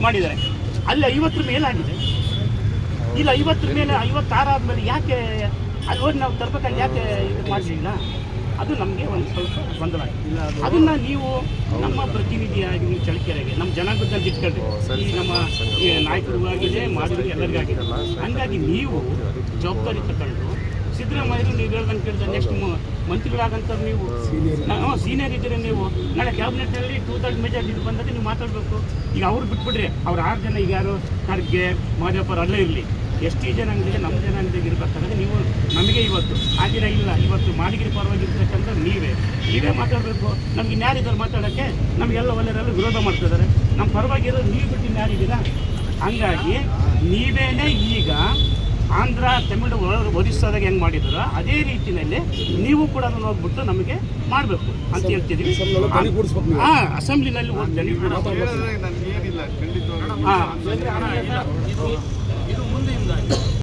ಮಾಡಿದ್ದಾರೆ. ಅಲ್ಲಿ 50 ಮೇಲಾಗಿದೆ. ಇಲ್ಲ 50 ಮೇಲೆ 56 ಆದಮೇಲೆ ಯಾಕೆ ಅಲ್ಲಿ ಹೋಗಿ ನಾವು ತರಬೇಕಾಗಿ ಯಾಕೆ ಇದು ಮಾಡಲಿಲ್ಲ? ಅದು ನಮಗೆ ಒಂದು ಸ್ವಲ್ಪ ಗೊಂದಲ ಆಗಿಲ್ಲ. ಅದನ್ನು ನೀವು ನಮ್ಮ ಪ್ರತಿನಿಧಿಯಾಗಿ ನೀವು ಚಳ್ಳಕೆರೆಗೆ ನಮ್ಮ ಜನಾಂಗದಲ್ಲಿ ಇಟ್ಕೊಂಡ್ರಿ. ಈ ನಮ್ಮ ಈ ನಾಯಕರು ಆಗಿದೆ, ಮಾಡಿದ್ರು ಎಲ್ಲರಿಗಾಗಿದೆ. ಹಂಗಾಗಿ ನೀವು ಜವಾಬ್ದಾರಿ ತಗೊಂಡು ಸಿದ್ದರಾಮಯ್ಯರು ನೀವು ಹೇಳ್ದಂಗೆ ಕೇಳಿದ್ರೆ ನೆಕ್ಸ್ಟ್ ಮಂತ್ರಿಗಳಾಗಂತ ನೀವು ಸೀನಿಯರ್ ಇದ್ದೀರಿ. ನೀವು ನಾಳೆ ಕ್ಯಾಬಿನೆಟಲ್ಲಿ 2/3 ಮೆಜಾರಿಟಿ ಬಂದಾಗ ನೀವು ಮಾತಾಡಬೇಕು. ಈಗ ಅವ್ರು ಬಿಟ್ಬಿಡ್ರಿ, ಅವ್ರು 6 ಜನ ಈಗ ಯಾರು ಖರ್ಗೆ ಮಾದೇವಪ್ಪರು ಅಲ್ಲೇ ಇರಲಿ, ಎಷ್ಟೇ ಜನಾಂಗದಿಗೆ ನಮ್ಮ ಜನಾಂಗದಿಗೆ ಇರಬೇಕಾದ್ರೆ ನೀವು ನಮಗೆ ಇವತ್ತು ಆ ದಿನ ಇಲ್ಲ, ಇವತ್ತು ಮಾಡಿಗಿರಿ ಪರವಾಗಿರ್ತಕ್ಕಂಥ ನೀವೇ ಮಾತಾಡಬೇಕು. ನಮ್ಗೆ ಇನ್ಯಾರಿದ್ದಾರೆ ಮಾತಾಡೋಕ್ಕೆ? ನಮಗೆಲ್ಲ ಒಳ್ಳೆಯರೆಲ್ಲ ವಿರೋಧ ಮಾಡ್ತಿದ್ದಾರೆ. ನಮ್ಮ ಪರವಾಗಿರೋದು ನೀವು ಬಿಟ್ಟು ಇನ್ಯಾರಿದ್ದೀರಾ? ಹಂಗಾಗಿ ನೀವೇನೇ ಈಗ ಆಂಧ್ರ, ತಮಿಳು, ಒರಿಸ್ಸಾದಾಗ ಹೆಂಗೆ ಮಾಡಿದಾರೋ ಅದೇ ರೀತಿಯಲ್ಲಿ ನೀವು ಕೂಡ ನೋಡ್ಬಿಟ್ಟು ನಮಗೆ ಮಾಡಬೇಕು ಅಂತ ಹೇಳ್ತಿದ್ದೀವಿ. ಅಸೆಂಬ್ಲಿನಲ್ಲಿ ಹೋಗಿ